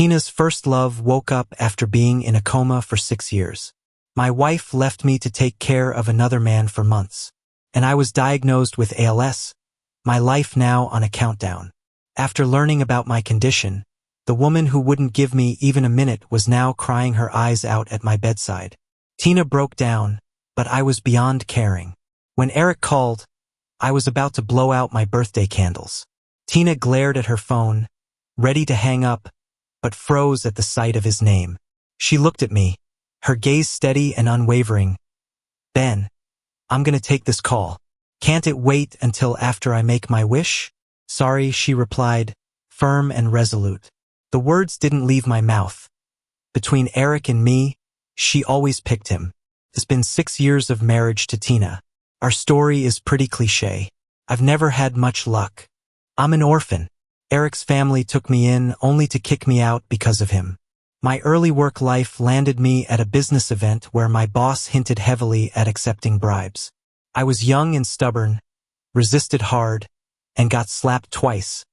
Tina's first love woke up after being in a coma for 6 years. My wife left me to take care of another man for months, and I was diagnosed with ALS, my life now on a countdown. After learning about my condition, the woman who wouldn't give me even a minute was now crying her eyes out at my bedside. Tina broke down, but I was beyond caring. When Eric called, I was about to blow out my birthday candles. Tina glared at her phone, ready to hang up, but froze at the sight of his name. She looked at me, her gaze steady and unwavering. "Ben, I'm gonna take this call. Can't it wait until after I make my wish?" "Sorry," she replied, firm and resolute. The words didn't leave my mouth. Between Eric and me, she always picked him. It's been 6 years of marriage to Tina. Our story is pretty cliché. I've never had much luck. I'm an orphan. Eric's family took me in only to kick me out because of him. My early work life landed me at a business event where my boss hinted heavily at accepting bribes. I was young and stubborn, resisted hard, and got slapped twice,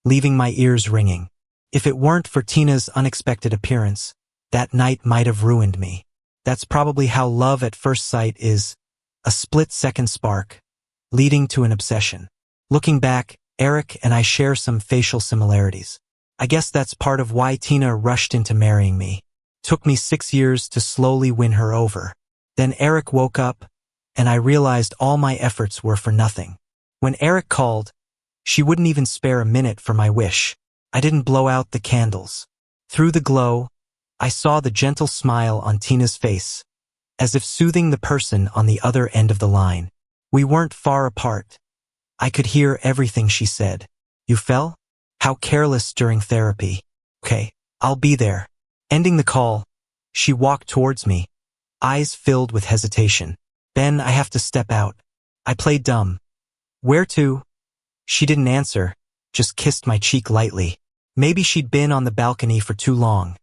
leaving my ears ringing. If it weren't for Tina's unexpected appearance, that night might have ruined me. That's probably how love at first sight is, a split-second spark, leading to an obsession. Looking back, Eric and I share some facial similarities. I guess that's part of why Tina rushed into marrying me. Took me 6 years to slowly win her over. Then Eric woke up, and I realized all my efforts were for nothing. When Eric called, she wouldn't even spare a minute for my wish. I didn't blow out the candles. Through the glow, I saw the gentle smile on Tina's face, as if soothing the person on the other end of the line. We weren't far apart. I could hear everything she said. "You fell? How careless during therapy. Okay, I'll be there." Ending the call, she walked towards me, eyes filled with hesitation. "Ben, I have to step out." I played dumb. "Where to?" She didn't answer, just kissed my cheek lightly. Maybe she'd been on the balcony for too long.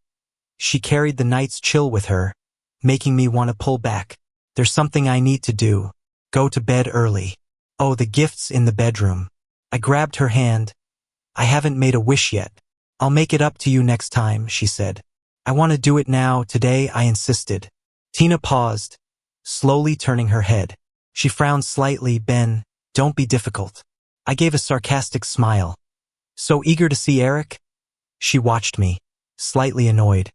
She carried the night's chill with her, making me want to pull back. "There's something I need to do. Go to bed early." "Oh, the gifts in the bedroom." I grabbed her hand. "I haven't made a wish yet." "I'll make it up to you next time," she said. "I want to do it now, today," I insisted. Tina paused, slowly turning her head. She frowned slightly. "Ben, don't be difficult." I gave a sarcastic smile. "So eager to see Eric?" She watched me, slightly annoyed.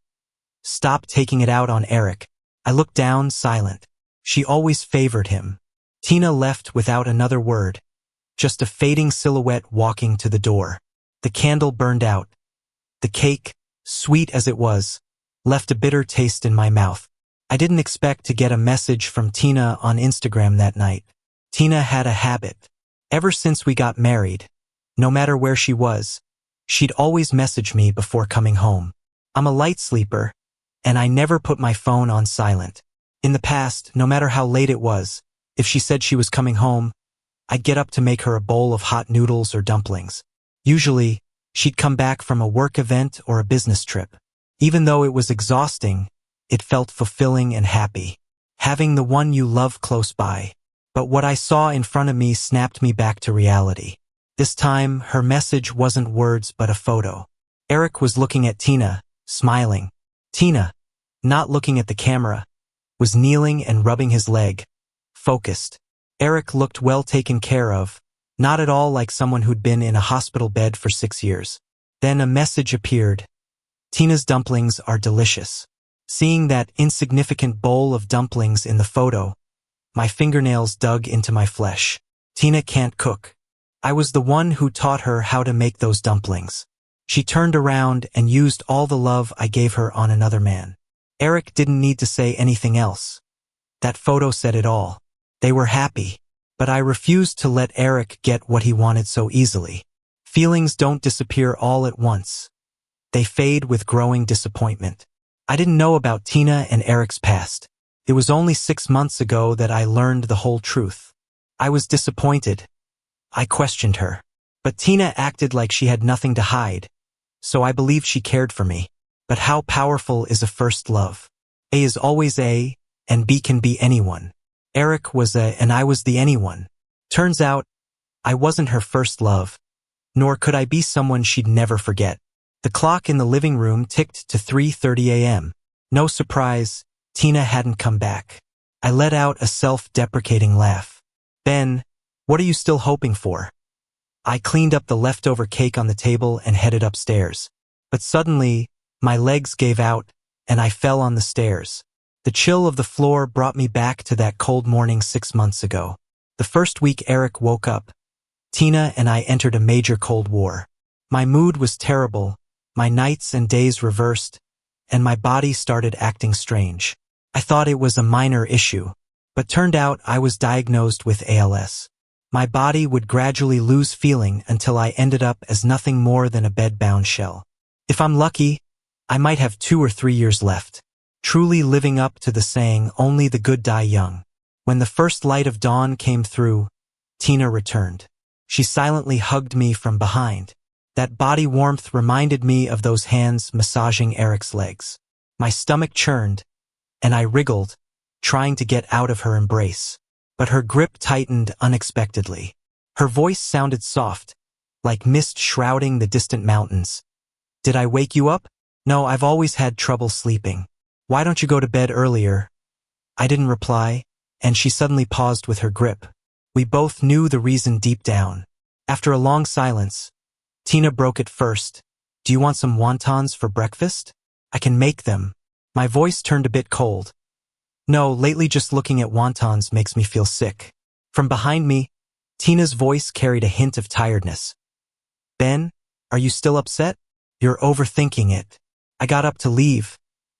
"Stop taking it out on Eric." I looked down, silent. She always favored him. Tina left without another word, just a fading silhouette walking to the door. The candle burned out. The cake, sweet as it was, left a bitter taste in my mouth. I didn't expect to get a message from Tina on Instagram that night. Tina had a habit. Ever since we got married, no matter where she was, she'd always message me before coming home. I'm a light sleeper, and I never put my phone on silent. In the past, no matter how late it was, if she said she was coming home, I'd get up to make her a bowl of hot noodles or dumplings. Usually, she'd come back from a work event or a business trip. Even though it was exhausting, it felt fulfilling and happy. Having the one you love close by. But what I saw in front of me snapped me back to reality. This time, her message wasn't words but a photo. Eric was looking at Tina, smiling. Tina, not looking at the camera, was kneeling and rubbing his leg, focused. Eric looked well taken care of, not at all like someone who'd been in a hospital bed for 6 years. Then a message appeared. "Tina's dumplings are delicious." Seeing that insignificant bowl of dumplings in the photo, my fingernails dug into my flesh. Tina can't cook. I was the one who taught her how to make those dumplings. She turned around and used all the love I gave her on another man. Eric didn't need to say anything else. That photo said it all. They were happy. But I refused to let Eric get what he wanted so easily. Feelings don't disappear all at once. They fade with growing disappointment. I didn't know about Tina and Eric's past. It was only 6 months ago that I learned the whole truth. I was disappointed. I questioned her. But Tina acted like she had nothing to hide, so I believed she cared for me. But how powerful is a first love? A is always A, and B can be anyone. Eric was A and I was the anyone. Turns out, I wasn't her first love, nor could I be someone she'd never forget. The clock in the living room ticked to 3:30 a.m. No surprise, Tina hadn't come back. I let out a self-deprecating laugh. Ben, what are you still hoping for? I cleaned up the leftover cake on the table and headed upstairs. But suddenly, my legs gave out, and I fell on the stairs. The chill of the floor brought me back to that cold morning 6 months ago. The first week Eric woke up, Tina and I entered a major Cold War. My mood was terrible, my nights and days reversed, and my body started acting strange. I thought it was a minor issue, but turned out I was diagnosed with ALS. My body would gradually lose feeling until I ended up as nothing more than a bed-bound shell. If I'm lucky, I might have 2 or 3 years left, truly living up to the saying, only the good die young. When the first light of dawn came through, Tina returned. She silently hugged me from behind. That body warmth reminded me of those hands massaging Eric's legs. My stomach churned, and I wriggled, trying to get out of her embrace. But her grip tightened unexpectedly. Her voice sounded soft, like mist shrouding the distant mountains. Did I wake you up? No, I've always had trouble sleeping. Why don't you go to bed earlier? I didn't reply, and she suddenly paused with her grip. We both knew the reason deep down. After a long silence, Tina broke it first. Do you want some wontons for breakfast? I can make them. My voice turned a bit cold. No, lately just looking at wontons makes me feel sick. From behind me, Tina's voice carried a hint of tiredness. Ben, are you still upset? You're overthinking it. I got up to leave,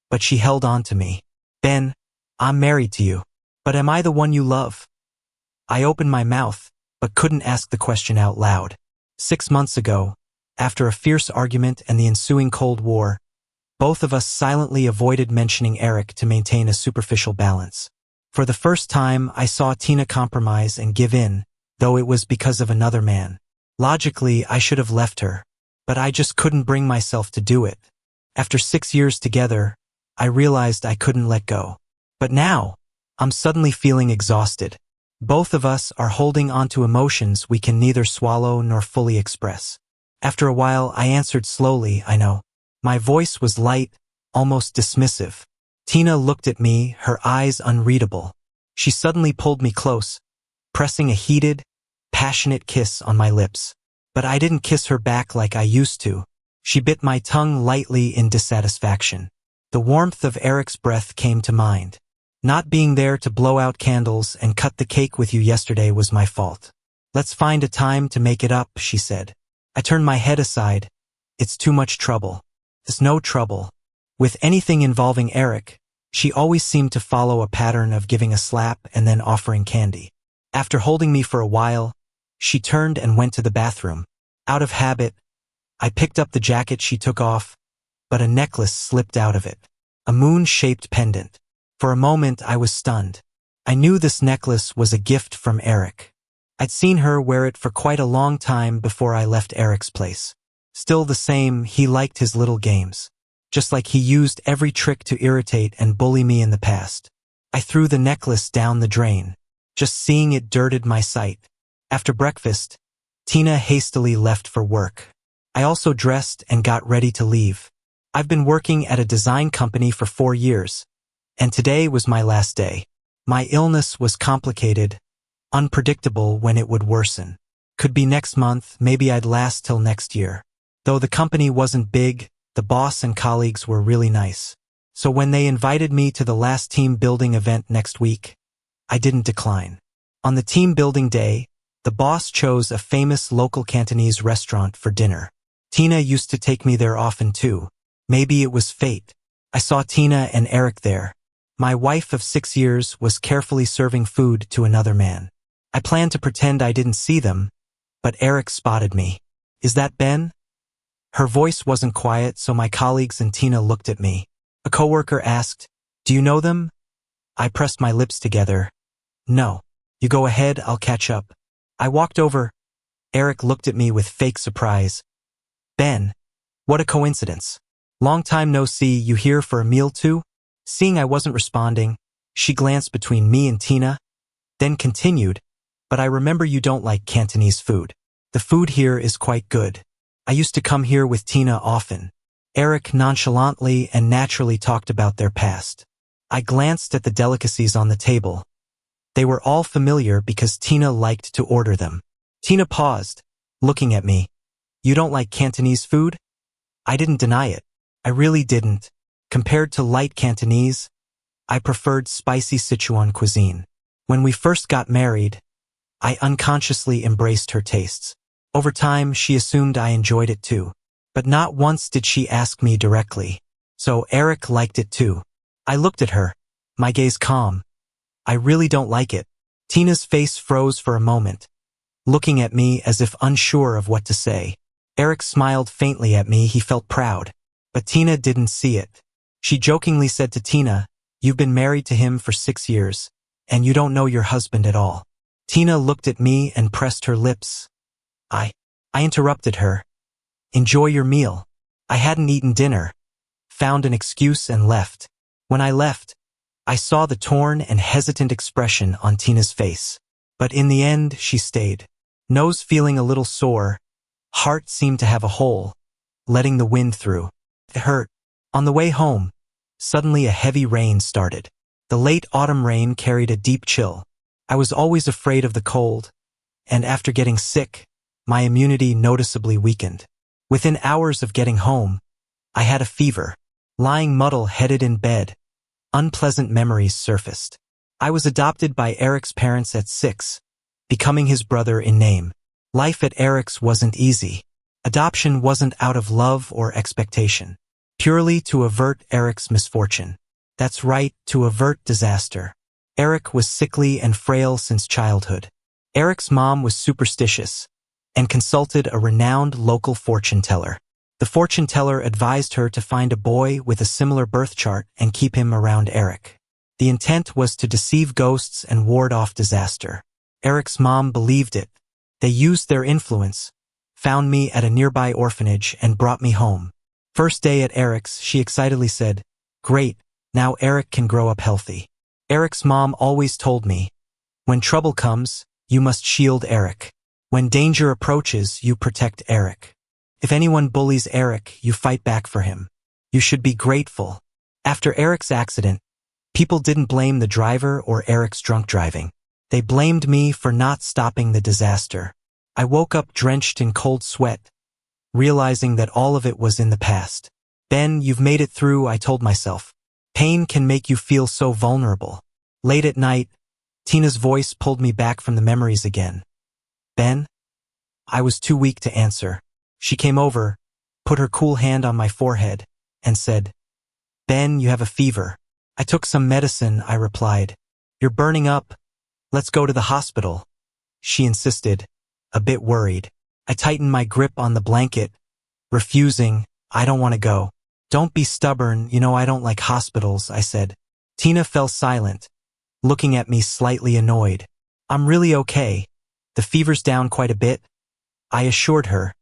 but she held on to me. Ben, I'm married to you. But am I the one you love? I opened my mouth, but couldn't ask the question out loud. 6 months ago, after a fierce argument and the ensuing Cold War, both of us silently avoided mentioning Eric to maintain a superficial balance. For the first time, I saw Tina compromise and give in, though it was because of another man. Logically, I should have left her, but I just couldn't bring myself to do it. After 6 years together, I realized I couldn't let go. But now, I'm suddenly feeling exhausted. Both of us are holding onto emotions we can neither swallow nor fully express. After a while, I answered slowly, I know. My voice was light, almost dismissive. Tina looked at me, her eyes unreadable. She suddenly pulled me close, pressing a heated, passionate kiss on my lips. But I didn't kiss her back like I used to. She bit my tongue lightly in dissatisfaction. The warmth of Eric's breath came to mind. Not being there to blow out candles and cut the cake with you yesterday was my fault. Let's find a time to make it up, she said. I turned my head aside. It's too much trouble. There's no trouble. With anything involving Eric, she always seemed to follow a pattern of giving a slap and then offering candy. After holding me for a while, she turned and went to the bathroom. Out of habit, I picked up the jacket she took off, but a necklace slipped out of it. A moon-shaped pendant. For a moment, I was stunned. I knew this necklace was a gift from Eric. I'd seen her wear it for quite a long time before I left Eric's place. Still the same, he liked his little games. Just like he used every trick to irritate and bully me in the past. I threw the necklace down the drain. Just seeing it dirted my sight. After breakfast, Tina hastily left for work. I also dressed and got ready to leave. I've been working at a design company for 4 years, and today was my last day. My illness was complicated, unpredictable when it would worsen. Could be next month, maybe I'd last till next year. Though the company wasn't big, the boss and colleagues were really nice. So when they invited me to the last team building event next week, I didn't decline. On the team building day, the boss chose a famous local Cantonese restaurant for dinner. Tina used to take me there often too. Maybe it was fate. I saw Tina and Eric there. My wife of 6 years was carefully serving food to another man. I planned to pretend I didn't see them, but Eric spotted me. Is that Ben? Her voice wasn't quiet, so my colleagues and Tina looked at me. A coworker asked, "Do you know them?" I pressed my lips together. No. You go ahead, I'll catch up. I walked over. Eric looked at me with fake surprise. Ben, what a coincidence. Long time no see, you here for a meal too? Seeing I wasn't responding, she glanced between me and Tina, then continued, but I remember you don't like Cantonese food. The food here is quite good. I used to come here with Tina often. Eric nonchalantly and naturally talked about their past. I glanced at the delicacies on the table. They were all familiar because Tina liked to order them. Tina paused, looking at me. You don't like Cantonese food? I didn't deny it. I really didn't. Compared to light Cantonese, I preferred spicy Sichuan cuisine. When we first got married, I unconsciously embraced her tastes. Over time, she assumed I enjoyed it too. But not once did she ask me directly. So Eric liked it too. I looked at her, my gaze calm. I really don't like it. Tina's face froze for a moment, looking at me as if unsure of what to say. Eric smiled faintly at me. He felt proud. But Tina didn't see it. She jokingly said to Tina, "You've been married to him for 6 years, and you don't know your husband at all." Tina looked at me and pressed her lips. I interrupted her. "Enjoy your meal." I hadn't eaten dinner, found an excuse and left. When I left, I saw the torn and hesitant expression on Tina's face. But in the end, she stayed. Nose feeling a little sore, heart seemed to have a hole, letting the wind through. It hurt. On the way home, suddenly a heavy rain started. The late autumn rain carried a deep chill. I was always afraid of the cold, and after getting sick, my immunity noticeably weakened. Within hours of getting home, I had a fever. Lying muddle-headed in bed, unpleasant memories surfaced. I was adopted by Eric's parents at 6, becoming his brother in name. Life at Eric's wasn't easy. Adoption wasn't out of love or expectation. Purely to avert Eric's misfortune. That's right, to avert disaster. Eric was sickly and frail since childhood. Eric's mom was superstitious and consulted a renowned local fortune teller. The fortune teller advised her to find a boy with a similar birth chart and keep him around Eric. The intent was to deceive ghosts and ward off disaster. Eric's mom believed it. They used their influence, found me at a nearby orphanage and brought me home. First day at Eric's, she excitedly said, "Great, now Eric can grow up healthy." Eric's mom always told me, "When trouble comes, you must shield Eric. When danger approaches, you protect Eric. If anyone bullies Eric, you fight back for him. You should be grateful." After Eric's accident, people didn't blame the driver or Eric's drunk driving. They blamed me for not stopping the disaster. I woke up drenched in cold sweat, realizing that all of it was in the past. "Ben, you've made it through," I told myself. Pain can make you feel so vulnerable. Late at night, Tina's voice pulled me back from the memories again. "Ben?" I was too weak to answer. She came over, put her cool hand on my forehead, and said, "Ben, you have a fever." "I took some medicine," I replied. "You're burning up. Let's go to the hospital," she insisted, a bit worried. I tightened my grip on the blanket, refusing. "I don't want to go." "Don't be stubborn, you know I don't like hospitals," I said. Tina fell silent, looking at me slightly annoyed. "I'm really okay. The fever's down quite a bit," I assured her,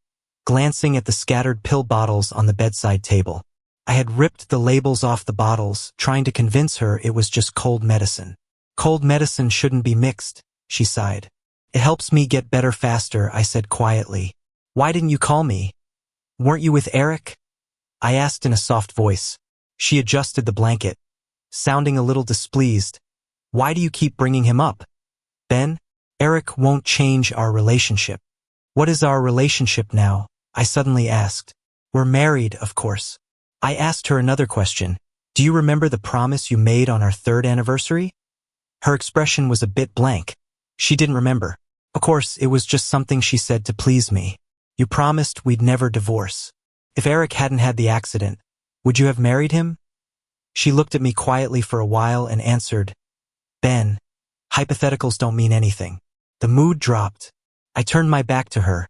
glancing at the scattered pill bottles on the bedside table. I had ripped the labels off the bottles, trying to convince her it was just cold medicine. "Cold medicine shouldn't be mixed," she sighed. "It helps me get better faster," I said quietly. "Why didn't you call me? Weren't you with Eric?" I asked in a soft voice. She adjusted the blanket, sounding a little displeased. "Why do you keep bringing him up? Ben, Eric won't change our relationship." "What is our relationship now?" I suddenly asked. "We're married, of course." I asked her another question. "Do you remember the promise you made on our 3rd anniversary?" Her expression was a bit blank. She didn't remember. Of course, it was just something she said to please me. "You promised we'd never divorce. If Eric hadn't had the accident, would you have married him?" She looked at me quietly for a while and answered, "Ben, hypotheticals don't mean anything." The mood dropped. I turned my back to her,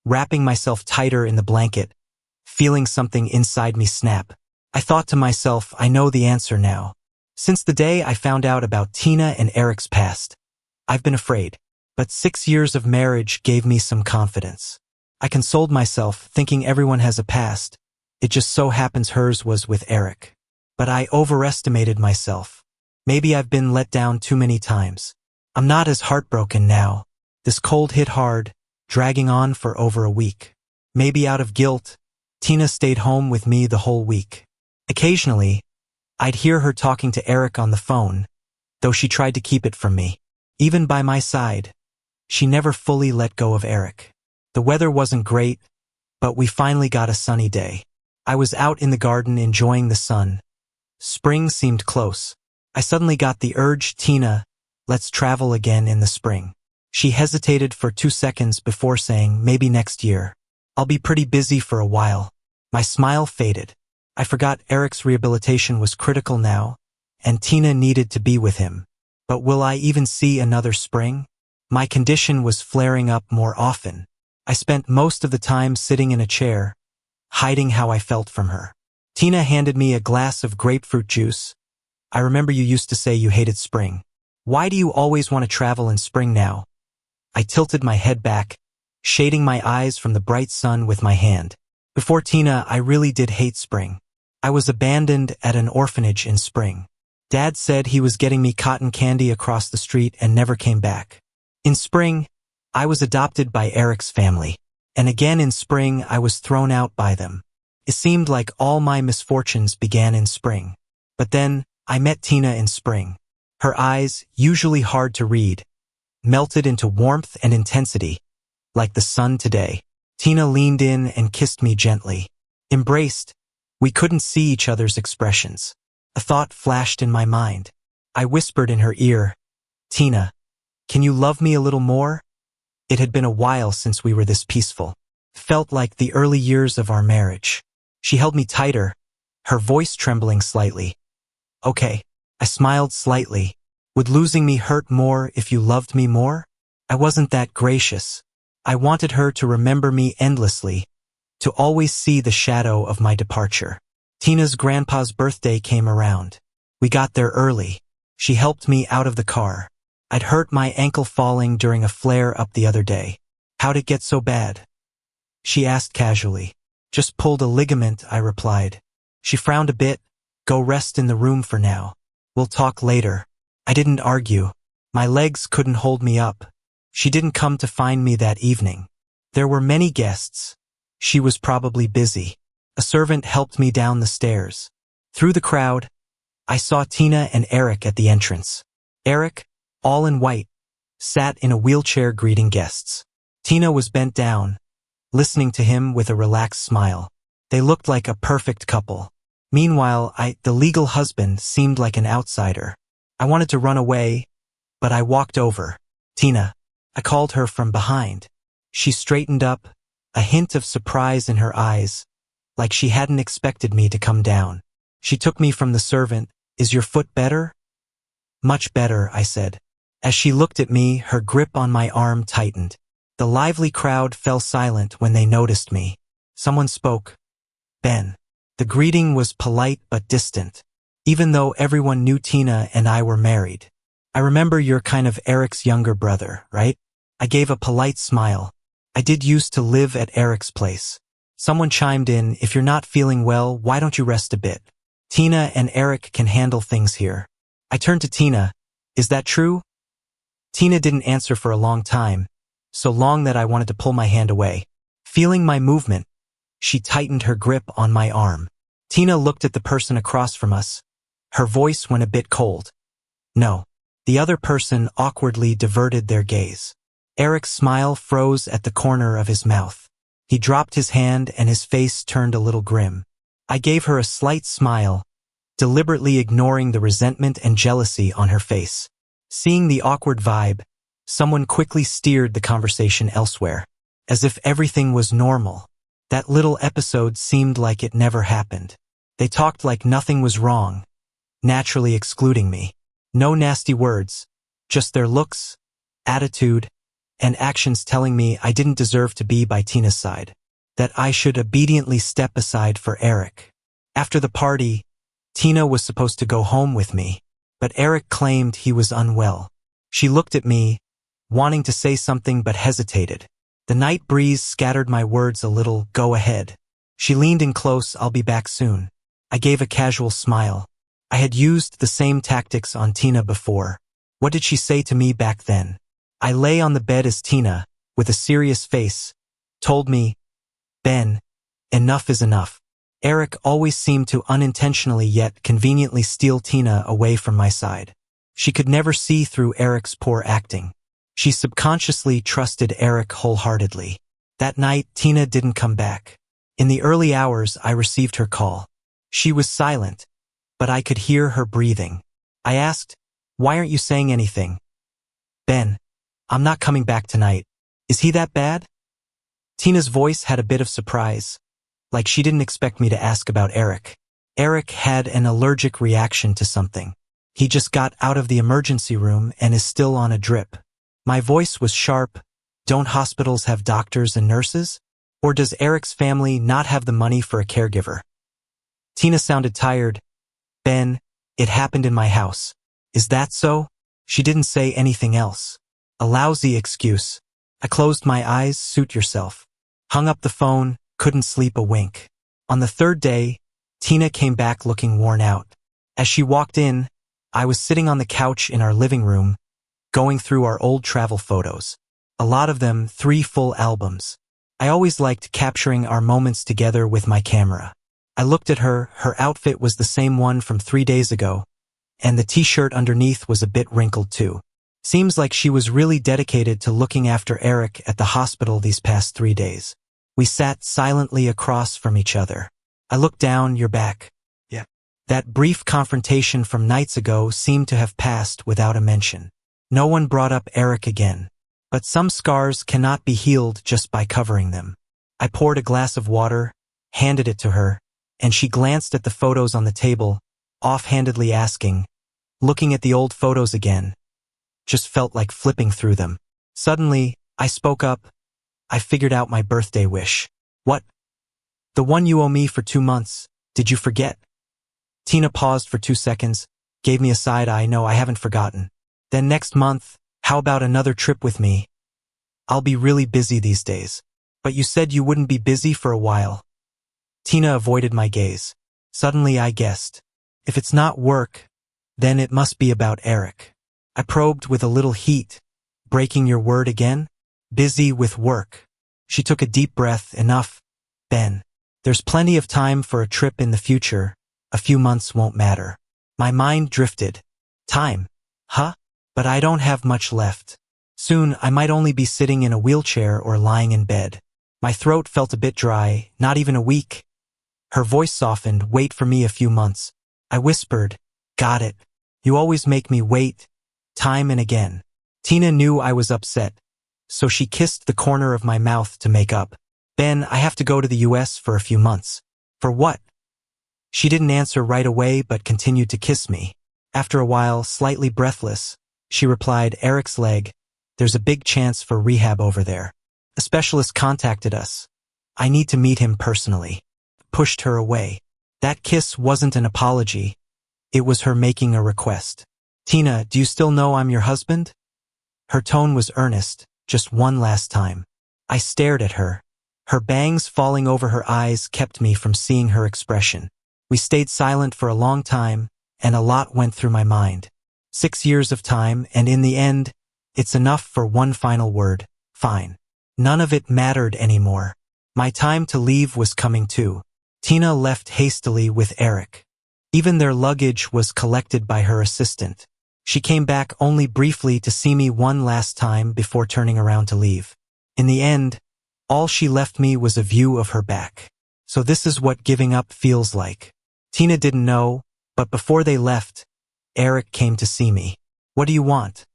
wrapping myself tighter in the blanket, feeling something inside me snap. I thought to myself, I know the answer now. Since the day I found out about Tina and Eric's past, I've been afraid. But 6 years of marriage gave me some confidence. I consoled myself, thinking everyone has a past. It just so happens hers was with Eric. But I overestimated myself. Maybe I've been let down too many times. I'm not as heartbroken now. This cold hit hard, dragging on for over a week. Maybe out of guilt, Tina stayed home with me the whole week. Occasionally, I'd hear her talking to Eric on the phone, though she tried to keep it from me. Even by my side, she never fully let go of Eric. The weather wasn't great, but we finally got a sunny day. I was out in the garden enjoying the sun. Spring seemed close. I suddenly got the urge, Tina, let's travel again in the spring. She hesitated for 2 seconds before saying, maybe next year. I'll be pretty busy for a while. My smile faded. I forgot Eric's rehabilitation was critical now, and Tina needed to be with him. But will I even see another spring? My condition was flaring up more often. I spent most of the time sitting in a chair, hiding how I felt from her. Tina handed me a glass of grapefruit juice. I remember you used to say you hated spring. Why do you always want to travel in spring now? I tilted my head back, shading my eyes from the bright sun with my hand. Before Tina, I really did hate spring. I was abandoned at an orphanage in spring. Dad said he was getting me cotton candy across the street and never came back. In spring, I was adopted by Eric's family. And again in spring, I was thrown out by them. It seemed like all my misfortunes began in spring. But then, I met Tina in spring. Her eyes, usually hard to read, melted into warmth and intensity, like the sun today. Tina leaned in and kissed me gently. Embraced, we couldn't see each other's expressions. A thought flashed in my mind. I whispered in her ear, Tina, can you love me a little more? It had been a while since we were this peaceful. Felt like the early years of our marriage. She held me tighter, her voice trembling slightly. Okay, I smiled slightly. Would losing me hurt more if you loved me more? I wasn't that gracious. I wanted her to remember me endlessly, to always see the shadow of my departure. Tina's grandpa's birthday came around. We got there early. She helped me out of the car. I'd hurt my ankle falling during a flare-up the other day. How'd it get so bad? She asked casually. Just pulled a ligament, I replied. She frowned a bit. Go rest in the room for now. We'll talk later. I didn't argue. My legs couldn't hold me up. She didn't come to find me that evening. There were many guests. She was probably busy. A servant helped me down the stairs. Through the crowd, I saw Tina and Eric at the entrance. Eric, all in white, sat in a wheelchair greeting guests. Tina was bent down, listening to him with a relaxed smile. They looked like a perfect couple. Meanwhile, the legal husband, seemed like an outsider. I wanted to run away, but I walked over. Tina. I called her from behind. She straightened up, a hint of surprise in her eyes, like she hadn't expected me to come down. She took me from the servant. Is your foot better? Much better, I said. As she looked at me, her grip on my arm tightened. The lively crowd fell silent when they noticed me. Someone spoke. Ben. The greeting was polite but distant, even though everyone knew Tina and I were married. I remember you're kind of Eric's younger brother, right? I gave a polite smile. I did used to live at Eric's place. Someone chimed in, if you're not feeling well, why don't you rest a bit? Tina and Eric can handle things here. I turned to Tina. Is that true? Tina didn't answer for a long time, so long that I wanted to pull my hand away. Feeling my movement, she tightened her grip on my arm. Tina looked at the person across from us. Her voice went a bit cold. No. The other person awkwardly diverted their gaze. Eric's smile froze at the corner of his mouth. He dropped his hand and his face turned a little grim. I gave her a slight smile, deliberately ignoring the resentment and jealousy on her face. Seeing the awkward vibe, someone quickly steered the conversation elsewhere, as if everything was normal. That little episode seemed like it never happened. They talked like nothing was wrong, naturally excluding me. No nasty words, just their looks, attitude, and actions telling me I didn't deserve to be by Tina's side, that I should obediently step aside for Eric. After the party, Tina was supposed to go home with me, but Eric claimed he was unwell. She looked at me, wanting to say something but hesitated. The night breeze scattered my words a little. Go ahead. She leaned in close. I'll be back soon. I gave a casual smile. I had used the same tactics on Tina before. What did she say to me back then? I lay on the bed as Tina, with a serious face, told me, Ben, enough is enough. Eric always seemed to unintentionally yet conveniently steal Tina away from my side. She could never see through Eric's poor acting. She subconsciously trusted Eric wholeheartedly. That night, Tina didn't come back. In the early hours, I received her call. She was silent, but I could hear her breathing. I asked, "Why aren't you saying anything?" "Ben, I'm not coming back tonight. Is he that bad?" Tina's voice had a bit of surprise, like she didn't expect me to ask about Eric. Eric had an allergic reaction to something. He just got out of the emergency room and is still on a drip. My voice was sharp. Don't hospitals have doctors and nurses? Or does Eric's family not have the money for a caregiver? Tina sounded tired. "Ben, it happened in my house." "Is that so?" She didn't say anything else. A lousy excuse. I closed my eyes, "Suit yourself." Hung up the phone, couldn't sleep a wink. On the third day, Tina came back looking worn out. As she walked in, I was sitting on the couch in our living room, going through our old travel photos. A lot of them, 3 full albums. I always liked capturing our moments together with my camera. I looked at her. Her outfit was the same one from 3 days ago, and the t-shirt underneath was a bit wrinkled too. Seems like she was really dedicated to looking after Eric at the hospital these past 3 days. We sat silently across from each other. I looked down. "You're back." "Yeah." That brief confrontation from nights ago seemed to have passed without a mention. No one brought up Eric again. But some scars cannot be healed just by covering them. I poured a glass of water, handed it to her, and she glanced at the photos on the table, offhandedly asking, "Looking at the old photos again." Just felt like flipping through them. Suddenly, I spoke up. "I figured out my birthday wish." "What?" "The one you owe me for 2 months. Did you forget?" Tina paused for 2 seconds, gave me a side eye. "No, I haven't forgotten." "Then next month, how about another trip with me? I'll be really busy these days." "But you said you wouldn't be busy for a while." Tina avoided my gaze. Suddenly I guessed. If it's not work, then it must be about Eric. I probed with a little heat. "Breaking your word again?" "Busy with work." She took a deep breath. "Enough, Ben. There's plenty of time for a trip in the future. A few months won't matter." My mind drifted. Time? Huh? But I don't have much left. Soon I might only be sitting in a wheelchair or lying in bed. My throat felt a bit dry. "Not even a week." Her voice softened. "Wait for me a few months." I whispered, "Got it. You always make me wait, time and again." Tina knew I was upset, so she kissed the corner of my mouth to make up. "Ben, I have to go to the US for a few months." "For what?" She didn't answer right away but continued to kiss me. After a while, slightly breathless, she replied, "Eric's leg. There's a big chance for rehab over there. A specialist contacted us. I need to meet him personally." Pushed her away. That kiss wasn't an apology. It was her making a request. "Tina, do you still know I'm your husband?" Her tone was earnest. "Just one last time." I stared at her. Her bangs falling over her eyes kept me from seeing her expression. We stayed silent for a long time, and a lot went through my mind. 6 years of time, and in the end, it's enough for one final word: fine. None of it mattered anymore. My time to leave was coming too. Tina left hastily with Eric. Even their luggage was collected by her assistant. She came back only briefly to see me one last time before turning around to leave. In the end, all she left me was a view of her back. So this is what giving up feels like. Tina didn't know, but before they left, Eric came to see me. "What do you want?"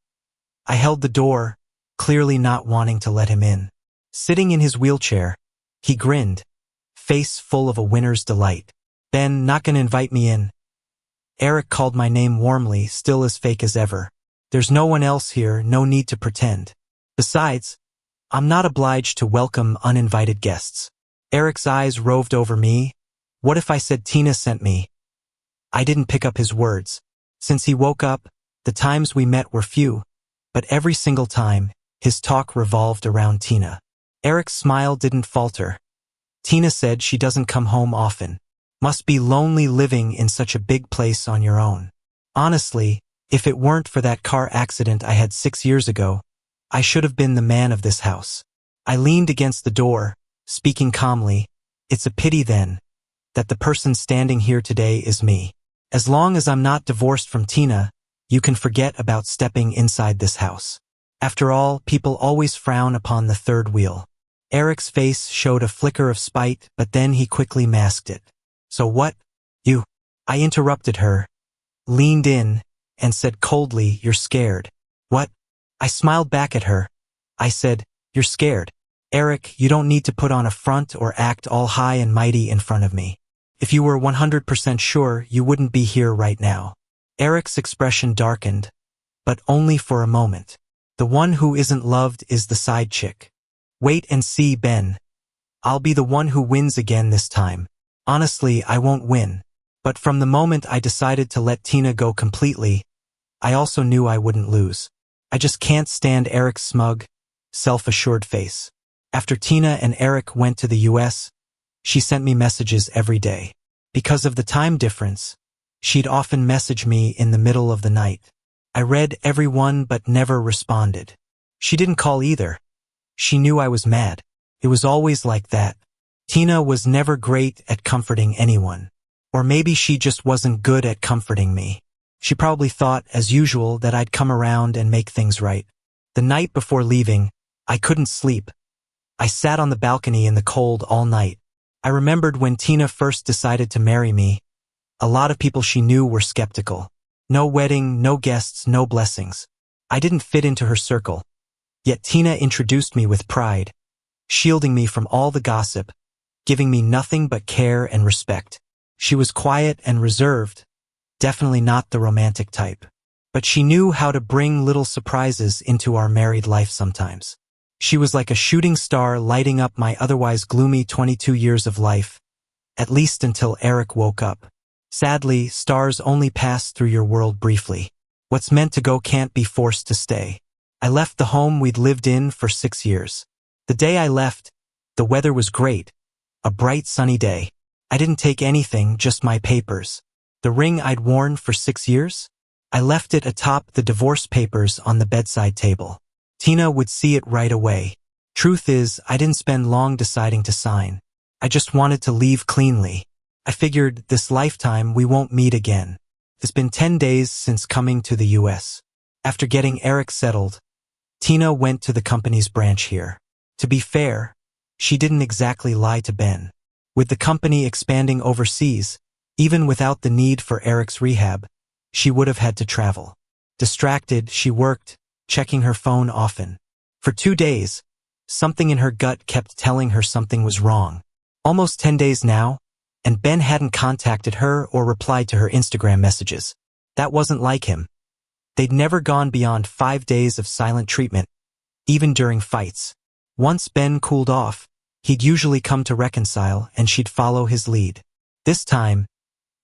I held the door, clearly not wanting to let him in. Sitting in his wheelchair, he grinned, face full of a winner's delight. "Ben, not gonna invite me in?" Eric called my name warmly, still as fake as ever. "There's no one else here, no need to pretend. Besides, I'm not obliged to welcome uninvited guests." Eric's eyes roved over me. What if I said Tina sent me? I didn't pick up his words. Since he woke up, the times we met were few, but every single time, his talk revolved around Tina. Eric's smile didn't falter. "Tina said she doesn't come home often. Must be lonely living in such a big place on your own. Honestly, if it weren't for that car accident I had 6 years ago, I should have been the man of this house." I leaned against the door, speaking calmly, "It's a pity then, that the person standing here today is me. As long as I'm not divorced from Tina, you can forget about stepping inside this house. After all, people always frown upon the third wheel." Eric's face showed a flicker of spite, but then he quickly masked it. "So what? You?" I interrupted her, leaned in, and said coldly, "You're scared." "What?" I smiled back at her. I said, "You're scared. Eric, you don't need to put on a front or act all high and mighty in front of me. If you were 100% sure, you wouldn't be here right now." Eric's expression darkened, but only for a moment. The one who isn't loved is the side chick. "Wait and see, Ben. I'll be the one who wins again this time. Honestly, I won't win. But from the moment I decided to let Tina go completely, I also knew I wouldn't lose. I just can't stand Eric's smug, self-assured face. After Tina and Eric went to the US, she sent me messages every day. Because of the time difference, she'd often message me in the middle of the night. I read every one but never responded. She didn't call either. She knew I was mad. It was always like that. Tina was never great at comforting anyone. Or maybe she just wasn't good at comforting me. She probably thought, as usual, that I'd come around and make things right. The night before leaving, I couldn't sleep. I sat on the balcony in the cold all night. I remembered when Tina first decided to marry me. A lot of people she knew were skeptical. No wedding, no guests, no blessings. I didn't fit into her circle. Yet Tina introduced me with pride, shielding me from all the gossip, giving me nothing but care and respect. She was quiet and reserved, definitely not the romantic type. But she knew how to bring little surprises into our married life sometimes. She was like a shooting star lighting up my otherwise gloomy 22 years of life, at least until Eric woke up. Sadly, stars only pass through your world briefly. What's meant to go can't be forced to stay. I left the home we'd lived in for 6 years. The day I left, the weather was great, a bright sunny day. I didn't take anything, just my papers. The ring I'd worn for 6 years? I left it atop the divorce papers on the bedside table. Tina would see it right away. Truth is, I didn't spend long deciding to sign. I just wanted to leave cleanly. I figured, this lifetime we won't meet again. It's been 10 days since coming to the US. After getting Eric settled, Tina went to the company's branch here. To be fair, she didn't exactly lie to Ben. With the company expanding overseas, even without the need for Eric's rehab, she would have had to travel. Distracted, she worked, checking her phone often. For 2 days, something in her gut kept telling her something was wrong. Almost 10 days now, and Ben hadn't contacted her or replied to her Instagram messages. That wasn't like him. They'd never gone beyond 5 days of silent treatment, even during fights. Once Ben cooled off, he'd usually come to reconcile and she'd follow his lead. This time,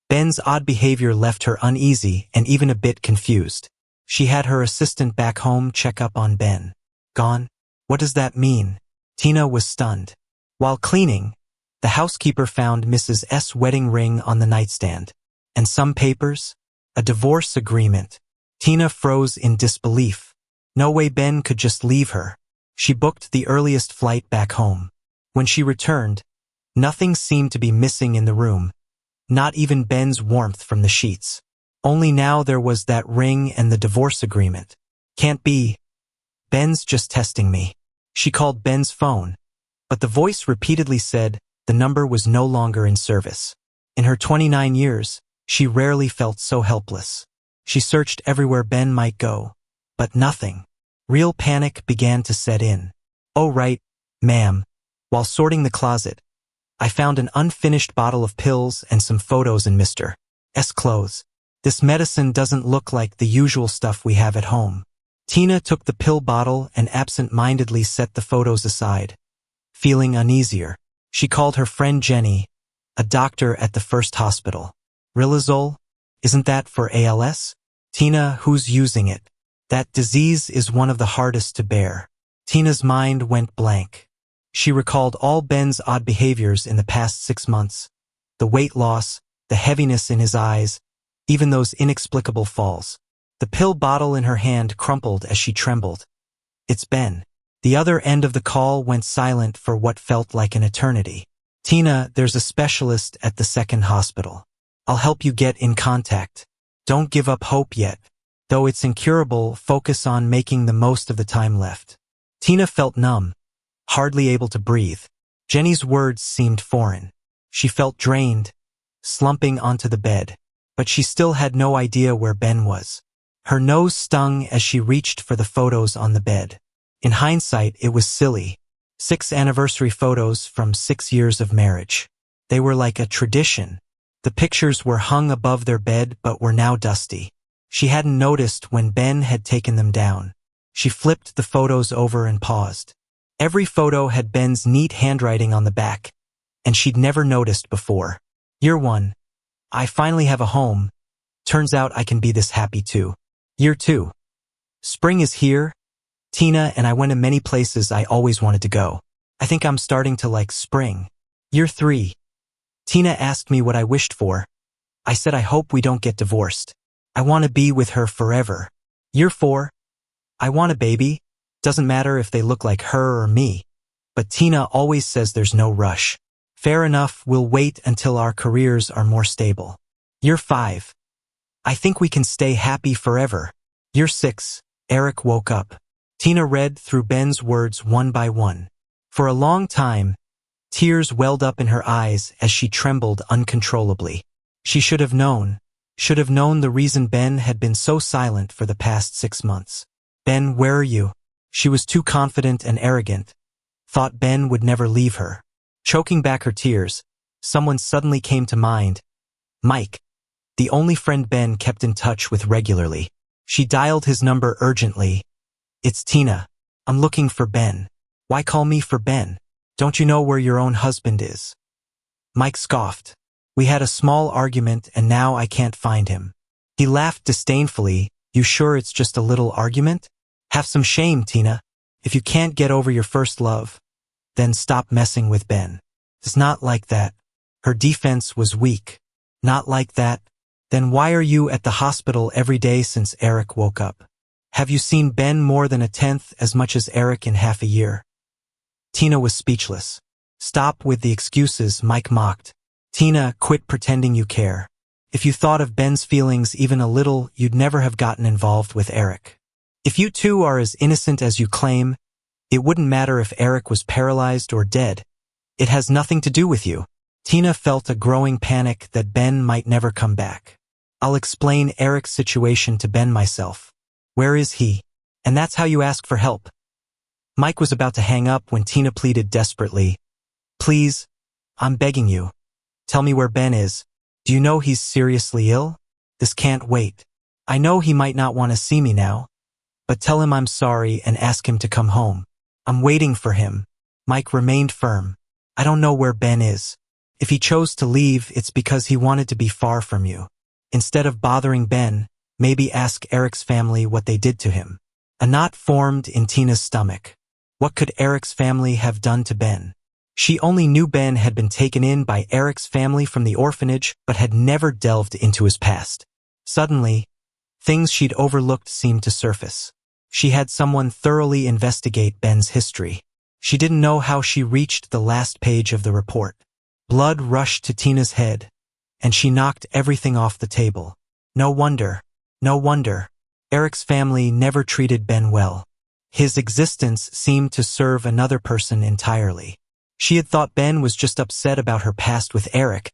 Ben's odd behavior left her uneasy and even a bit confused. She had her assistant back home check up on Ben. Gone? What does that mean? Tina was stunned. While cleaning, the housekeeper found Mrs. S. wedding ring on the nightstand. And some papers? A divorce agreement. Tina froze in disbelief. No way Ben could just leave her. She booked the earliest flight back home. When she returned, nothing seemed to be missing in the room. Not even Ben's warmth from the sheets. Only now there was that ring and the divorce agreement. Can't be. Ben's just testing me. She called Ben's phone, but the voice repeatedly said the number was no longer in service. In her 29 years, she rarely felt so helpless. She searched everywhere Ben might go, but nothing. Real panic began to set in. "Oh right, ma'am. While sorting the closet, I found an unfinished bottle of pills and some photos in Mr. S. clothes. This medicine doesn't look like the usual stuff we have at home." Tina took the pill bottle and absent-mindedly set the photos aside, feeling uneasier. She called her friend Jenny, a doctor at the first hospital. "Riluzole? Isn't that for ALS?" "Tina, who's using it? That disease is one of the hardest to bear." Tina's mind went blank. She recalled all Ben's odd behaviors in the past 6 months. The weight loss, the heaviness in his eyes, even those inexplicable falls. The pill bottle in her hand crumpled as she trembled. "It's Ben. The other end of the call went silent for what felt like an eternity. Tina, there's a specialist at the second hospital. I'll help you get in contact. Don't give up hope yet. Though it's incurable, focus on making the most of the time left. Tina felt numb, hardly able to breathe. Jenny's words seemed foreign. She felt drained, slumping onto the bed. But she still had no idea where Ben was. Her nose stung as she reached for the photos on the bed. In hindsight, it was silly. 6 anniversary photos from 6 years of marriage. They were like a tradition. The pictures were hung above their bed but were now dusty. She hadn't noticed when Ben had taken them down. She flipped the photos over and paused. Every photo had Ben's neat handwriting on the back, and she'd never noticed before. Year 1. I finally have a home. Turns out I can be this happy too. Year 2. Spring is here. Tina and I went to many places I always wanted to go. I think I'm starting to like spring. Year 3. Tina asked me what I wished for. I said I hope we don't get divorced. I want to be with her forever. Year 4. I want a baby. Doesn't matter if they look like her or me. But Tina always says there's no rush. Fair enough, we'll wait until our careers are more stable. Year 5. I think we can stay happy forever. Year 6. Eric woke up. Tina read through Ben's words one by one. For a long time, tears welled up in her eyes as she trembled uncontrollably. She should have known the reason Ben had been so silent for the past 6 months. Ben, where are you? She was too confident and arrogant. Thought Ben would never leave her. Choking back her tears, someone suddenly came to mind. Mike, the only friend Ben kept in touch with regularly. She dialed his number urgently. It's Tina. I'm looking for Ben. Why call me for Ben? Don't you know where your own husband is? Mike scoffed. We had a small argument and now I can't find him. He laughed disdainfully. You sure it's just a little argument? Have some shame, Tina. If you can't get over your first love, then stop messing with Ben. It's not like that. Her defense was weak. Not like that. Then why are you at the hospital every day since Eric woke up? Have you seen Ben more than 1/10 as much as Eric in half a year? Tina was speechless. Stop with the excuses, Mike mocked. Tina, quit pretending you care. If you thought of Ben's feelings even a little, you'd never have gotten involved with Eric. If you two are as innocent as you claim, it wouldn't matter if Eric was paralyzed or dead. It has nothing to do with you. Tina felt a growing panic that Ben might never come back. I'll explain Eric's situation to Ben myself. Where is he? And that's how you ask for help. Mike was about to hang up when Tina pleaded desperately. Please, I'm begging you. Tell me where Ben is. Do you know he's seriously ill? This can't wait. I know he might not want to see me now, but tell him I'm sorry and ask him to come home. I'm waiting for him. Mike remained firm. I don't know where Ben is. If he chose to leave, it's because he wanted to be far from you. Instead of bothering Ben, maybe ask Eric's family what they did to him. A knot formed in Tina's stomach. What could Eric's family have done to Ben? She only knew Ben had been taken in by Eric's family from the orphanage, but had never delved into his past. Suddenly, things she'd overlooked seemed to surface. She had someone thoroughly investigate Ben's history. She didn't know how she reached the last page of the report. Blood rushed to Tina's head, and she knocked everything off the table. No wonder. Eric's family never treated Ben well. His existence seemed to serve another person entirely. She had thought Ben was just upset about her past with Eric,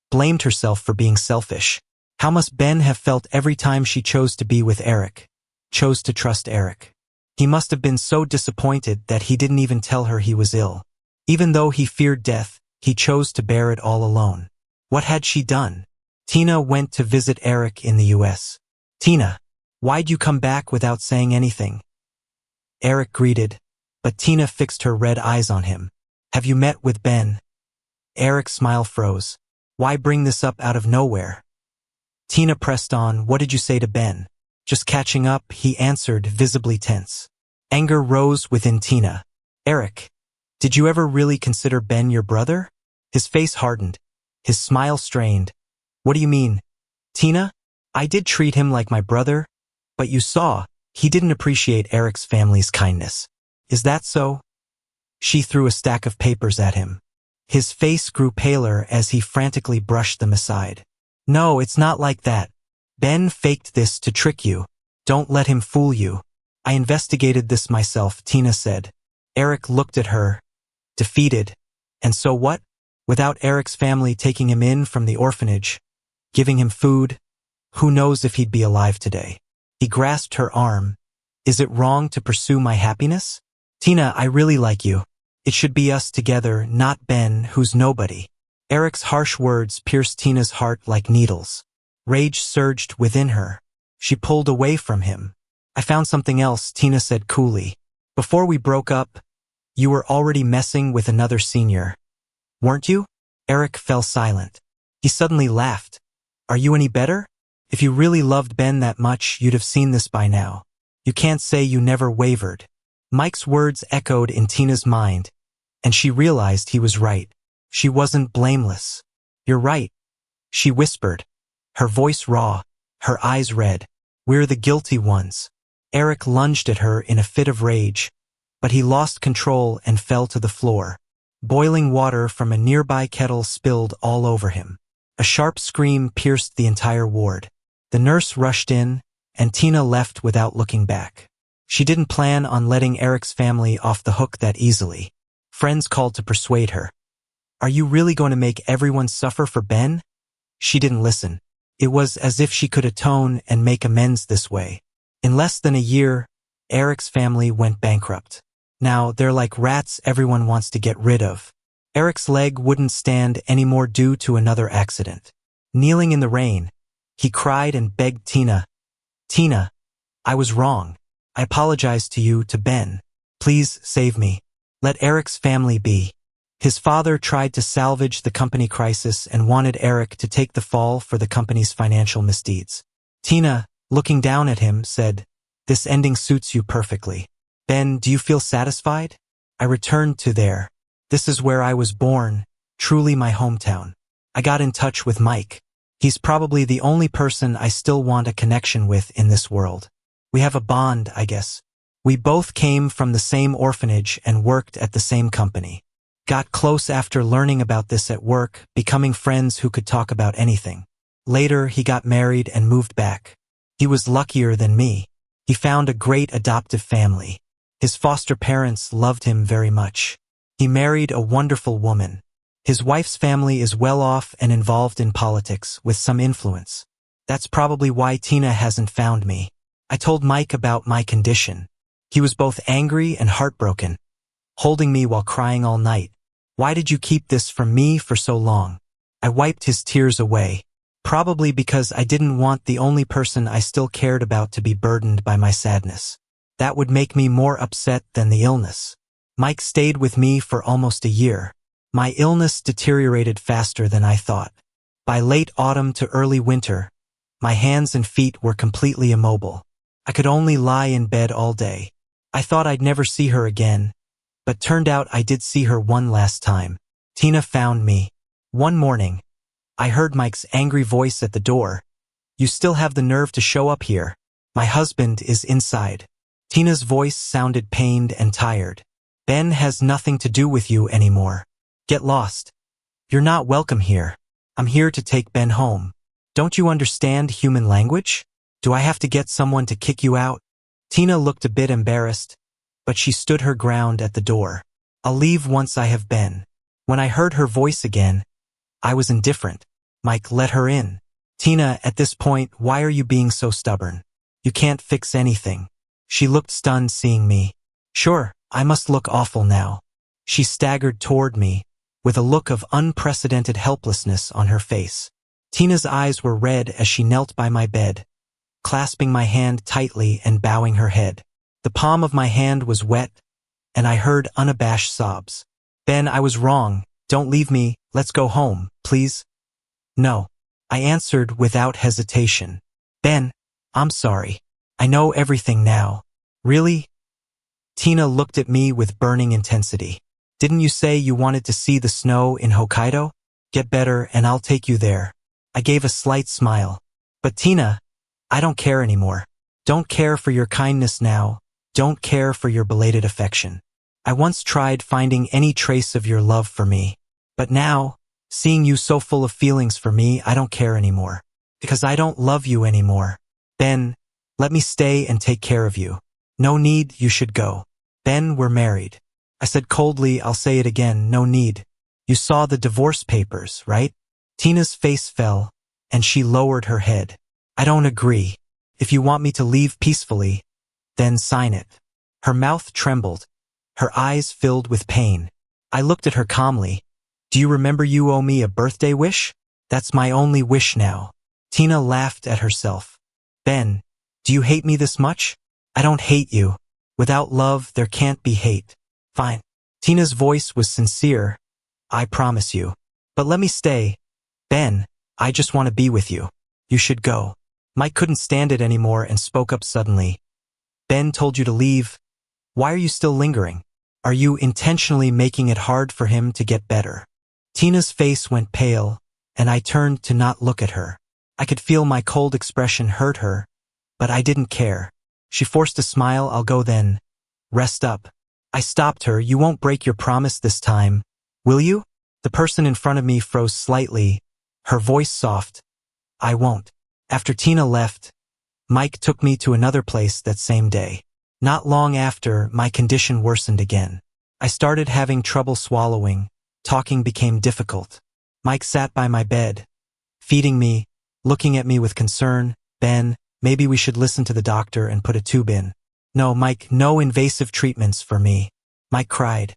blamed herself for being selfish. How must Ben have felt every time she chose to be with Eric, chose to trust Eric? He must have been so disappointed that he didn't even tell her he was ill. Even though he feared death, he chose to bear it all alone. What had she done? Tina went to visit Eric in the US. Tina, why'd you come back without saying anything? Eric greeted, but Tina fixed her red eyes on him. Have you met with Ben? Eric's smile froze. Why bring this up out of nowhere? Tina pressed on. What did you say to Ben? Just catching up, he answered, visibly tense. Anger rose within Tina. Eric, did you ever really consider Ben your brother? His face hardened, his smile strained. What do you mean? Tina, I did treat him like my brother, but you saw, he didn't appreciate Eric's family's kindness. Is that so? She threw a stack of papers at him. His face grew paler as he frantically brushed them aside. No, it's not like that. Ben faked this to trick you. Don't let him fool you. I investigated this myself, Tina said. Eric looked at her, defeated. And so what? Without Eric's family taking him in from the orphanage, giving him food, who knows if he'd be alive today? He grasped her arm. Is it wrong to pursue my happiness? Tina, I really like you. It should be us together, not Ben, who's nobody. Eric's harsh words pierced Tina's heart like needles. Rage surged within her. She pulled away from him. I found something else, Tina said coolly. Before we broke up, you were already messing with another senior. Weren't you? Eric fell silent. He suddenly laughed. Are you any better? If you really loved Ben that much, you'd have seen this by now. You can't say you never wavered. Mike's words echoed in Tina's mind, and she realized he was right. She wasn't blameless. You're right, she whispered, her voice raw, her eyes red. We're the guilty ones. Eric lunged at her in a fit of rage, but he lost control and fell to the floor. Boiling water from a nearby kettle spilled all over him. A sharp scream pierced the entire ward. The nurse rushed in, and Tina left without looking back. She didn't plan on letting Eric's family off the hook that easily. Friends called to persuade her. Are you really going to make everyone suffer for Ben? She didn't listen. It was as if she could atone and make amends this way. In less than a year, Eric's family went bankrupt. Now they're like rats everyone wants to get rid of. Eric's leg wouldn't stand anymore due to another accident. Kneeling in the rain, he cried and begged Tina. Tina, I was wrong. I apologize to you, to Ben. Please save me. Let Eric's family be. His father tried to salvage the company crisis and wanted Eric to take the fall for the company's financial misdeeds. Tina, looking down at him, said, This ending suits you perfectly. Ben, do you feel satisfied? I returned to there. This is where I was born, truly my hometown. I got in touch with Mike. He's probably the only person I still want a connection with in this world. We have a bond, I guess. We both came from the same orphanage and worked at the same company. Got close after learning about this at work, becoming friends who could talk about anything. Later, he got married and moved back. He was luckier than me. He found a great adoptive family. His foster parents loved him very much. He married a wonderful woman. His wife's family is well off and involved in politics with some influence. That's probably why Tina hasn't found me. I told Mike about my condition. He was both angry and heartbroken, holding me while crying all night. Why did you keep this from me for so long? I wiped his tears away, probably because I didn't want the only person I still cared about to be burdened by my sadness. That would make me more upset than the illness. Mike stayed with me for almost a year. My illness deteriorated faster than I thought. By late autumn to early winter, my hands and feet were completely immobile. I could only lie in bed all day. I thought I'd never see her again, but turned out I did see her one last time. Tina found me. One morning, I heard Mike's angry voice at the door. You still have the nerve to show up here. My husband is inside. Tina's voice sounded pained and tired. Ben has nothing to do with you anymore. Get lost. You're not welcome here. I'm here to take Ben home. Don't you understand human language? Do I have to get someone to kick you out? Tina looked a bit embarrassed, but she stood her ground at the door. I'll leave once I have Ben. When I heard her voice again, I was indifferent. Mike let her in. Tina, at this point, why are you being so stubborn? You can't fix anything. She looked stunned seeing me. Sure, I must look awful now. She staggered toward me, with a look of unprecedented helplessness on her face. Tina's eyes were red as she knelt by my bed, clasping my hand tightly and bowing her head. The palm of my hand was wet, and I heard unabashed sobs. Ben, I was wrong. Don't leave me. Let's go home, please. No, I answered without hesitation. Ben, I'm sorry. I know everything now. Really? Tina looked at me with burning intensity. Didn't you say you wanted to see the snow in Hokkaido? Get better and I'll take you there. I gave a slight smile. But Tina, I don't care anymore. Don't care for your kindness now. don't care for your belated affection. I once tried finding any trace of your love for me. But now, seeing you so full of feelings for me, I don't care anymore. Because I don't love you anymore. Ben, let me stay and take care of you. No need, you should go. Ben, we're married. I said coldly, I'll say it again, no need. You saw the divorce papers, right? Tina's face fell, and she lowered her head. I don't agree. If you want me to leave peacefully, then sign it. Her mouth trembled. Her eyes filled with pain. I looked at her calmly. Do you remember you owe me a birthday wish? That's my only wish now. Tina laughed at herself. Ben, do you hate me this much? I don't hate you. Without love, there can't be hate. Fine. Tina's voice was sincere. I promise you. But let me stay. Ben, I just want to be with you. You should go. Mike couldn't stand it anymore and spoke up suddenly. Ben told you to leave. Why are you still lingering? Are you intentionally making it hard for him to get better? Tina's face went pale, and I turned to not look at her. I could feel my cold expression hurt her, but I didn't care. She forced a smile. I'll go then. Rest up. I stopped her. You won't break your promise this time, will you? The person in front of me froze slightly, her voice soft. I won't. After Tina left, Mike took me to another place that same day. Not long after, my condition worsened again. I started having trouble swallowing. Talking became difficult. Mike sat by my bed, feeding me, looking at me with concern. Ben, maybe we should listen to the doctor and put a tube in. No, Mike, no invasive treatments for me. Mike cried.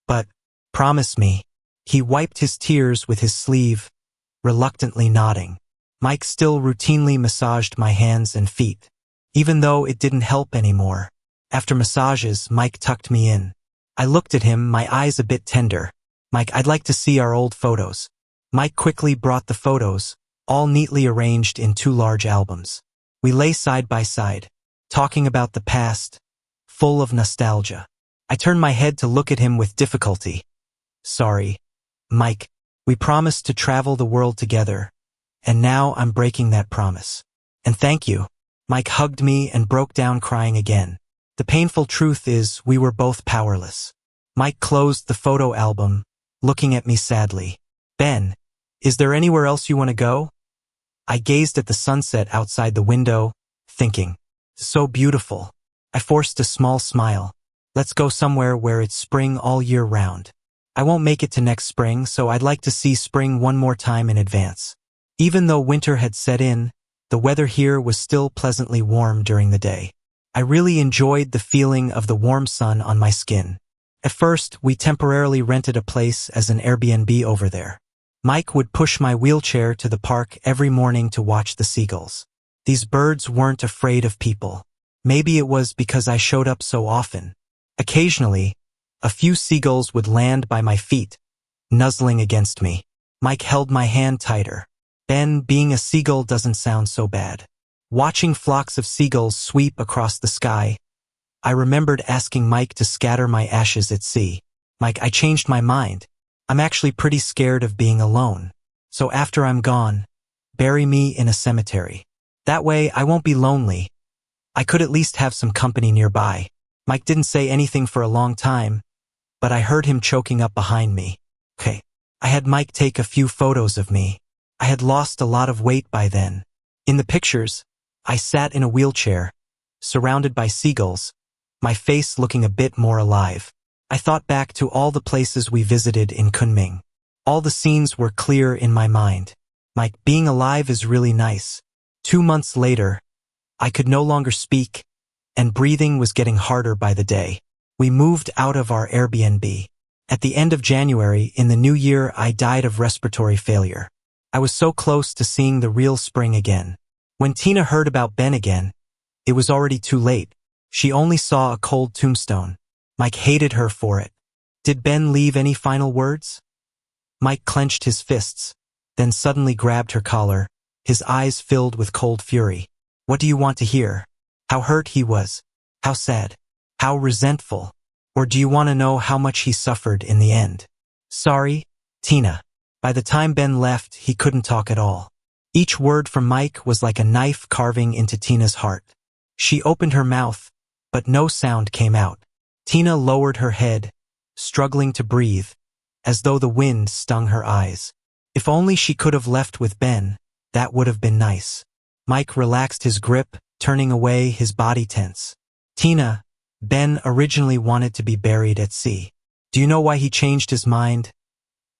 But, promise me. He wiped his tears with his sleeve, reluctantly nodding. Mike still routinely massaged my hands and feet, even though it didn't help anymore. After massages, Mike tucked me in. I looked at him, my eyes a bit tender. Mike, I'd like to see our old photos. Mike quickly brought the photos, all neatly arranged in 2 large albums. We lay side by side, talking about the past, full of nostalgia. I turned my head to look at him with difficulty. Sorry, Mike, we promised to travel the world together, and now I'm breaking that promise. And thank you. Mike hugged me and broke down crying again. The painful truth is we were both powerless. Mike closed the photo album, looking at me sadly. Ben, is there anywhere else you want to go? I gazed at the sunset outside the window, thinking, so beautiful. I forced a small smile. Let's go somewhere where it's spring all year round. I won't make it to next spring, so I'd like to see spring one more time in advance. Even though winter had set in, the weather here was still pleasantly warm during the day. I really enjoyed the feeling of the warm sun on my skin. At first, we temporarily rented a place as an Airbnb over there. Mike would push my wheelchair to the park every morning to watch the seagulls. These birds weren't afraid of people. Maybe it was because I showed up so often. Occasionally, a few seagulls would land by my feet, nuzzling against me. Mike held my hand tighter. Ben, being a seagull doesn't sound so bad. Watching flocks of seagulls sweep across the sky, I remembered asking Mike to scatter my ashes at sea. Mike, I changed my mind. I'm actually pretty scared of being alone. So after I'm gone, bury me in a cemetery. That way I won't be lonely. I could at least have some company nearby. Mike didn't say anything for a long time, but I heard him choking up behind me. Okay. I had Mike take a few photos of me. I had lost a lot of weight by then. In the pictures, I sat in a wheelchair, surrounded by seagulls, my face looking a bit more alive. I thought back to all the places we visited in Kunming. All the scenes were clear in my mind. Mike, being alive is really nice. 2 months later, I could no longer speak, and breathing was getting harder by the day. We moved out of our Airbnb. At the end of January, in the new year, I died of respiratory failure. I was so close to seeing the real spring again. When Tina heard about Ben again, it was already too late. She only saw a cold tombstone. Mike hated her for it. Did Ben leave any final words? Mike clenched his fists, then suddenly grabbed her collar, his eyes filled with cold fury. What do you want to hear? How hurt he was? How sad? How resentful? Or do you want to know how much he suffered in the end? Sorry, Tina. By the time Ben left, he couldn't talk at all. Each word from Mike was like a knife carving into Tina's heart. She opened her mouth, but no sound came out. Tina lowered her head, struggling to breathe, as though the wind stung her eyes. If only she could have left with Ben, that would have been nice. Mike relaxed his grip, turning away, his body tense. Tina, Ben originally wanted to be buried at sea. Do you know why he changed his mind?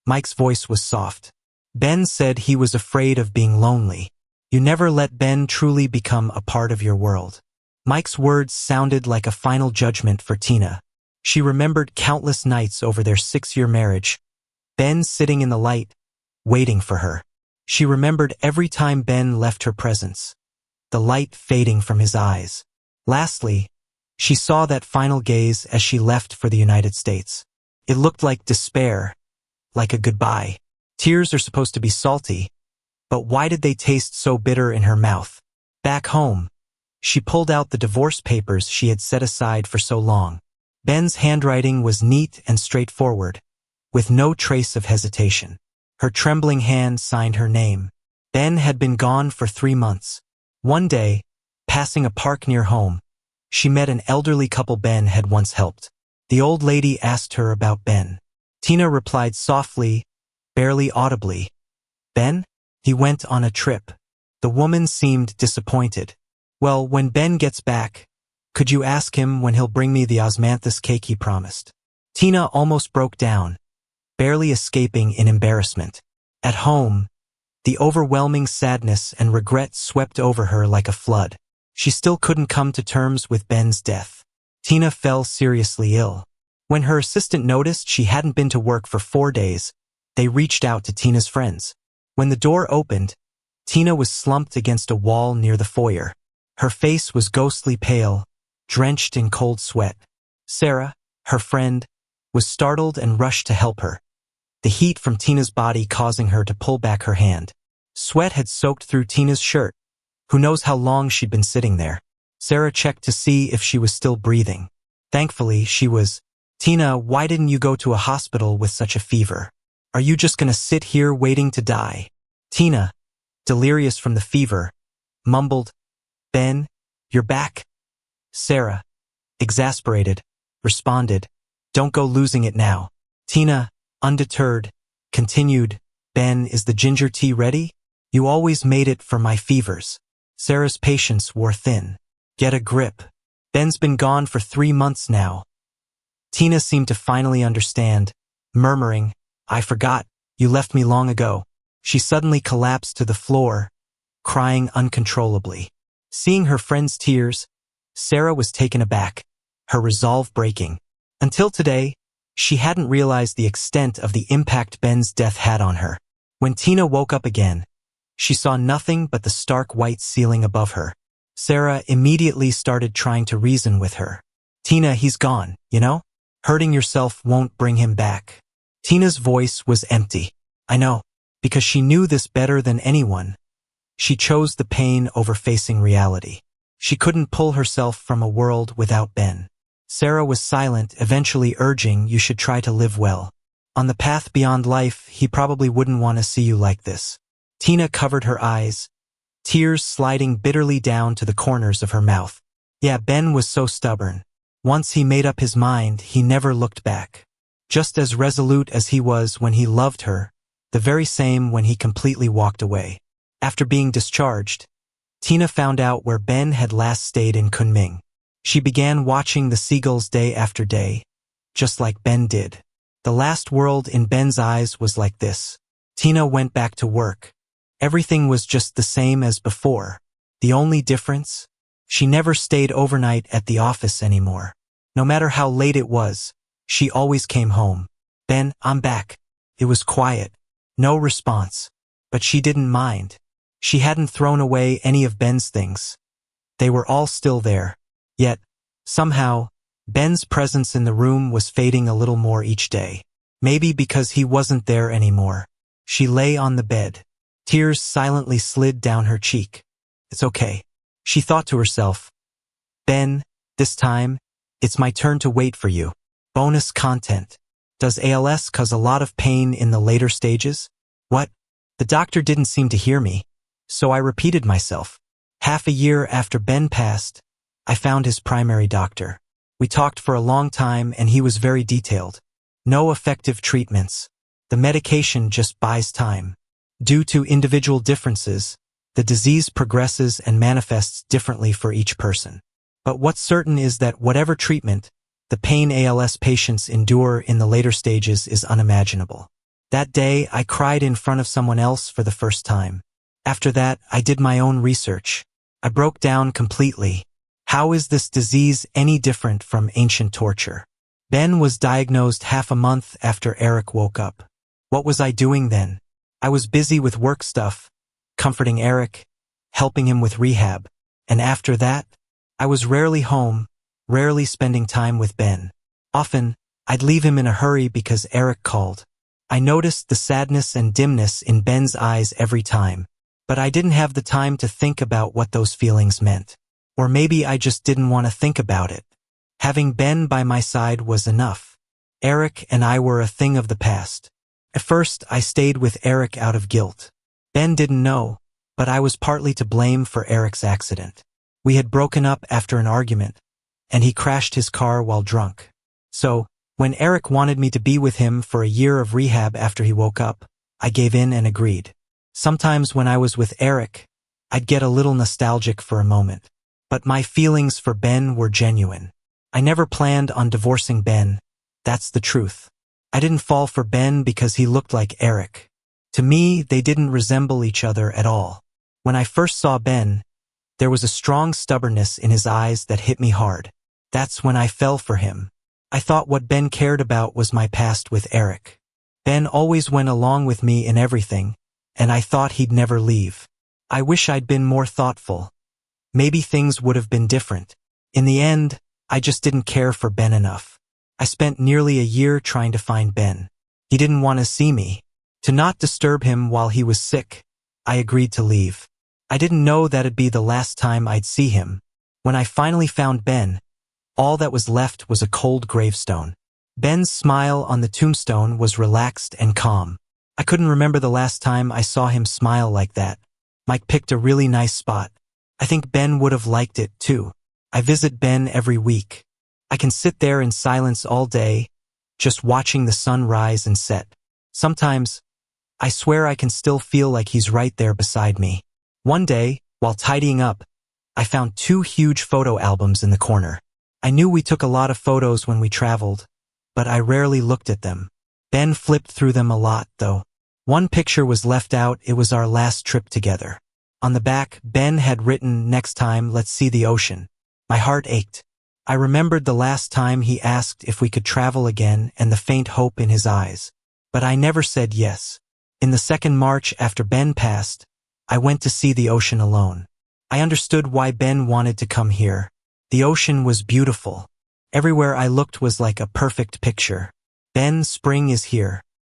Mike's voice was soft. Ben said he was afraid of being lonely. You never let Ben truly become a part of your world. Mike's words sounded like a final judgment for Tina. She remembered countless nights over their 6-year marriage, Ben sitting in the light, waiting for her. She remembered every time Ben left her presence, the light fading from his eyes. Lastly, she saw that final gaze as she left for the United States. It looked like despair, like a goodbye. Tears are supposed to be salty, but why did they taste so bitter in her mouth? Back home, she pulled out the divorce papers she had set aside for so long. Ben's handwriting was neat and straightforward, with no trace of hesitation. Her trembling hand signed her name. Ben had been gone for 3 months. One day, passing a park near home, she met an elderly couple Ben had once helped. The old lady asked her about Ben. Tina replied softly, barely audibly. Ben? He went on a trip. The woman seemed disappointed. Well, when Ben gets back, could you ask him when he'll bring me the osmanthus cake he promised? Tina almost broke down, barely escaping in embarrassment. At home, the overwhelming sadness and regret swept over her like a flood. She still couldn't come to terms with Ben's death. Tina fell seriously ill. When her assistant noticed she hadn't been to work for 4 days, they reached out to Tina's friends. When the door opened, Tina was slumped against a wall near the foyer. Her face was ghostly pale, drenched in cold sweat. Sarah, her friend, was startled and rushed to help her, the heat from Tina's body causing her to pull back her hand. Sweat had soaked through Tina's shirt. Who knows how long she'd been sitting there. Sarah checked to see if she was still breathing. Thankfully, she was. Tina, why didn't you go to a hospital with such a fever? Are you just gonna sit here waiting to die? Tina, delirious from the fever, mumbled, Ben, you're back? Sarah, exasperated, responded, don't go losing it now. Tina, undeterred, continued, Ben, is the ginger tea ready? You always made it for my fevers. Sarah's patience wore thin. Get a grip. Ben's been gone for 3 months now. Tina seemed to finally understand, murmuring, I forgot, you left me long ago. She suddenly collapsed to the floor, crying uncontrollably. Seeing her friend's tears, Sarah was taken aback, her resolve breaking. Until today, she hadn't realized the extent of the impact Ben's death had on her. When Tina woke up again, she saw nothing but the stark white ceiling above her. Sarah immediately started trying to reason with her. Tina, he's gone, you know? Hurting yourself won't bring him back. Tina's voice was empty. I know, because she knew this better than anyone. She chose the pain over facing reality. She couldn't pull herself from a world without Ben. Sarah was silent, eventually urging you should try to live well. On the path beyond life, he probably wouldn't want to see you like this. Tina covered her eyes, tears sliding bitterly down to the corners of her mouth. Yeah, Ben was so stubborn. Once he made up his mind, he never looked back. Just as resolute as he was when he loved her, the very same when he completely walked away. After being discharged, Tina found out where Ben had last stayed in Kunming. She began watching the seagulls day after day, just like Ben did. The last world in Ben's eyes was like this. Tina went back to work. Everything was just the same as before. The only difference? She never stayed overnight at the office anymore. No matter how late it was, she always came home. Ben, I'm back. It was quiet. No response. But she didn't mind. She hadn't thrown away any of Ben's things. They were all still there. Yet, somehow, Ben's presence in the room was fading a little more each day. Maybe because he wasn't there anymore. She lay on the bed. Tears silently slid down her cheek. It's okay. She thought to herself. Ben, this time, it's my turn to wait for you. Bonus content. Does ALS cause a lot of pain in the later stages? What? The doctor didn't seem to hear me, so I repeated myself. Half a year after Ben passed, I found his primary doctor. We talked for a long time and he was very detailed. No effective treatments. The medication just buys time. Due to individual differences, the disease progresses and manifests differently for each person. But what's certain is that whatever treatment the pain ALS patients endure in the later stages is unimaginable. That day, I cried in front of someone else for the first time. After that, I did my own research. I broke down completely. How is this disease any different from ancient torture? Ben was diagnosed half a month after Eric woke up. What was I doing then? I was busy with work stuff, comforting Eric, helping him with rehab. And after that, I was rarely home, rarely spending time with Ben. Often, I'd leave him in a hurry because Eric called. I noticed the sadness and dimness in Ben's eyes every time, but I didn't have the time to think about what those feelings meant. Or maybe I just didn't want to think about it. Having Ben by my side was enough. Eric and I were a thing of the past. At first, I stayed with Eric out of guilt. Ben didn't know, but I was partly to blame for Eric's accident. We had broken up after an argument, and he crashed his car while drunk. So, when Eric wanted me to be with him for a year of rehab after he woke up, I gave in and agreed. Sometimes when I was with Eric, I'd get a little nostalgic for a moment. But my feelings for Ben were genuine. I never planned on divorcing Ben. That's the truth. I didn't fall for Ben because he looked like Eric. To me, they didn't resemble each other at all. When I first saw Ben, there was a strong stubbornness in his eyes that hit me hard. That's when I fell for him. I thought what Ben cared about was my past with Eric. Ben always went along with me in everything, and I thought he'd never leave. I wish I'd been more thoughtful. Maybe things would have been different. In the end, I just didn't care for Ben enough. I spent nearly a year trying to find Ben. He didn't want to see me. To not disturb him while he was sick, I agreed to leave. I didn't know that'd be the last time I'd see him. When I finally found Ben, all that was left was a cold gravestone. Ben's smile on the tombstone was relaxed and calm. I couldn't remember the last time I saw him smile like that. Mike picked a really nice spot. I think Ben would have liked it too. I visit Ben every week. I can sit there in silence all day, just watching the sun rise and set. Sometimes, I swear I can still feel like he's right there beside me. One day, while tidying up, I found 2 huge photo albums in the corner. I knew we took a lot of photos when we traveled, but I rarely looked at them. Ben flipped through them a lot, though. One picture was left out. It was our last trip together. On the back, Ben had written, "Next time, let's see the ocean." My heart ached. I remembered the last time he asked if we could travel again and the faint hope in his eyes. But I never said yes. In the second March after Ben passed, I went to see the ocean alone. I understood why Ben wanted to come here. The ocean was beautiful. Everywhere I looked was like a perfect picture. Ben, spring is here.